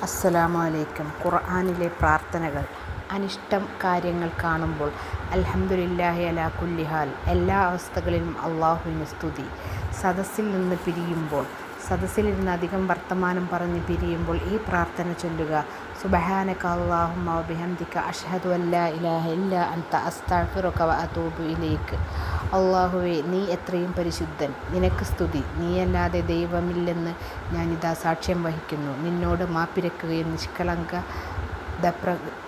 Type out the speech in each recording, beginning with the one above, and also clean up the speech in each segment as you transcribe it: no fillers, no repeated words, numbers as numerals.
അസ്സലാമു അലൈക്കും. ഖുർആനിലെ പ്രാർത്ഥനകൾ. അനിഷ്ടം കാര്യങ്ങൾ കാണുമ്പോൾ അൽഹംദുലില്ലാഹി അലാ കുല്ലി ഹാൽ, എല്ലാ അവസ്ഥകളിലും അള്ളാഹുവിന് സ്തുതി. സദസ്സിൽ നിന്ന് പിരിയുമ്പോൾ, സദസ്സിലിരുന്ന് അധികം വർത്തമാനം പറഞ്ഞ് പിരിയുമ്പോൾ ഈ പ്രാർത്ഥന ചൊല്ലുക. സുബ്ഹാനക അല്ലാഹുമ്മ വബിഹംദിക അഷ്ഹദു അല്ലാ ഇലാഹ ഇല്ലാ അൻത അസ്തഗ്ഫിറുക വഅതൂബു ഇലൈക്. അല്ലാഹുവേ, നീ എത്രയും പരിശുദ്ധൻ, നിനക്ക് സ്തുതി. നീയല്ലാതെ ദൈവമില്ലെന്ന് ഞാനിതാ സാക്ഷ്യം വഹിക്കുന്നു. നിന്നോട് മാപ്പിരക്കുകയും നിഷ്കളങ്കത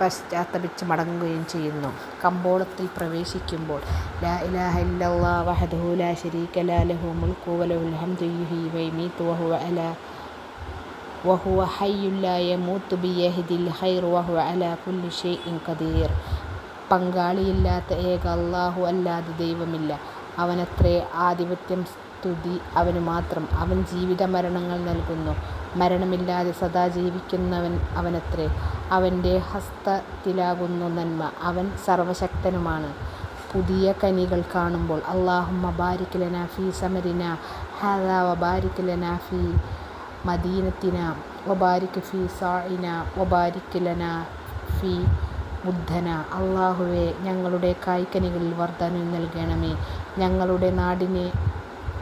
പശ്ചാത്തപിച്ച് മടങ്ങുകയും ചെയ്യുന്നു. കമ്പോളത്തിൽ പ്രവേശിക്കുമ്പോൾ ലാ ഇലാഹ ഇല്ലല്ലാഹ് വഹ്ദഹു ലാ ശരീക ലഹു മുൽക്കു വലഹുൽ ഹംദു യുഹ്യി വയുമീതു വഹുവ ഹയ്യുൻ ലാ യമൂതു ബിയദിഹിൽ ഖൈറു വഹുവ അലാ കുല്ലി ഷൈഇൻ ഖദീർ. പങ്കാളിയില്ലാത്ത ഏക അല്ലാഹു അല്ലാതെ ദൈവമില്ല. അവനത്രേ ആധിപത്യം, സ്തുതി അവന് മാത്രം. അവൻ ജീവിത മരണങ്ങൾ നൽകുന്നു. മരണമില്ലാതെ സദാ ജീവിക്കുന്നവൻ അവനത്രേ. അവൻ്റെ ഹസ്തത്തിലാകുന്നു നന്മ. അവൻ സർവശക്തനുമാണ്. പുതിയ കനികൾ കാണുമ്പോൾ അല്ലാഹുമ്മ ബാരിക് ലനാ ഫീ സമരിനാ ഹാദാ വബാരിക് ലനാ ഫീ മദീനത്തിനാ വബാരിക് ഫീ സാഇനാ വബാരിക് ലനാ ഫീ മുദ്ദന. അല്ലാഹുവേ, ഞങ്ങളുടെ കായ്ക്കനികളിൽ വർധനവ് നൽകണമേ. ഞങ്ങളുടെ നാടിന്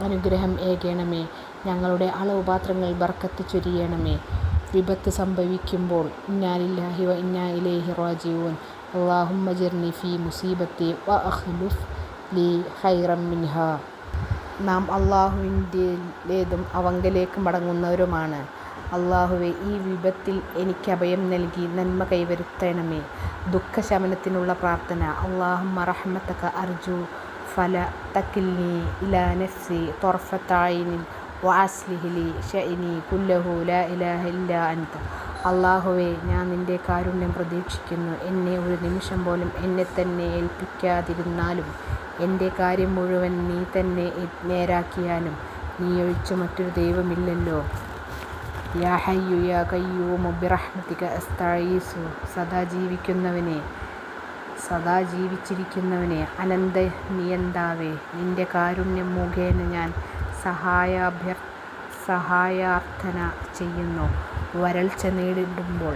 അനുഗ്രഹം ഏകണമേ. ഞങ്ങളുടെ അളവ് പാത്രങ്ങളിൽ ബർക്കത്ത് ചൊരിയണമേ. വിപത്ത് സംഭവിക്കുമ്പോൾ ഇന്നാ ലില്ലാഹി വ ഇന്നാ ഇലൈഹി റാജിഊൻ. അല്ലാഹുമ്മ ജിർനി ഫീ മുസീബത്തി വ അഖ്ലുഫ് ലീ ഖൈറൻ മിൻഹാ. നാം അല്ലാഹുവിൻ്റേതും അവങ്കലേക്ക് മടങ്ങുന്നവരുമാണ്. അല്ലാഹുവേ, ഈ വിപത്തിൽ എനിക്ക് അഭയം നൽകി നന്മ കൈവരുത്തണമേ. ദുഃഖശമനത്തിനുള്ള പ്രാർത്ഥന. അല്ലാഹുമ്മ റഹ്മതക അർജു ഫല തകിൽനി ഇലാ നഫ്സി ത്വർഫത ഐനിൻ വഅസ്ലിഹ് ലി ശഅനി കുല്ലഹു ലാ ഇലാഹ ഇല്ലാ അൻത. അല്ലാഹുവേ, ഞാൻ നിൻ്റെ കാരുണ്യം പ്രതീക്ഷിക്കുന്നു. എന്നെ ഒരു നിമിഷം പോലും എന്നെ തന്നെ ഏൽപ്പിക്കാതിരുന്നാലും എൻ്റെ കാര്യം മുഴുവൻ നീ തന്നെ നേരാക്കിയാലും നീയൊഴിച്ച് മറ്റൊരു ദൈവമില്ലല്ലോ. യാ ഹയ്യു യാ ഖയ്യൂമു ബിറഹ്മതിക അസ്തഗീസു. സദാ ജീവിച്ചിരിക്കുന്നവനെ, അനന്ത നിയന്താവേ, നിൻ്റെ കാരുണ്യം മുഖേന ഞാൻ സഹായാർത്ഥന ചെയ്യുന്നു. വരൾച്ച നേരിടുമ്പോൾ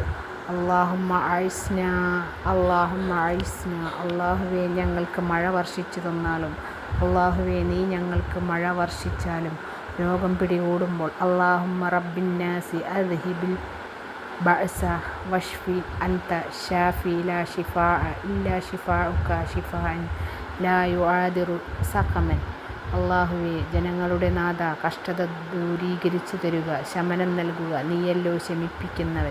അല്ലാഹുമ്മ അഇസ്നാ. അല്ലാഹുവേ, ഞങ്ങൾക്ക് മഴ വർഷിച്ചു തന്നാലും, അല്ലാഹുവേ, നീ ഞങ്ങൾക്ക് മഴ വർഷിച്ചാലും രോഗം പിടികൂടുമ്പോൾ അല്ലാഹുമ്മ റബ്ബിന്നാസി അദ്ഹിബിൽ ബഅസ വഷ്ഫി അൻത ഷാഫി ലാ ശിഫാഅ ഇല്ലാ ശിഫാഉക ശിഫാഅൻ ലാ യുആദിറു സഖമൻ. അല്ലാഹുവേ, ജനങ്ങളുടെ നാഥ, കഷ്ടത ദൂരീകരിച്ചു തരുക, ശമനം നൽകുക. നീയല്ലോ ശമിപ്പിക്കുന്നവൻ.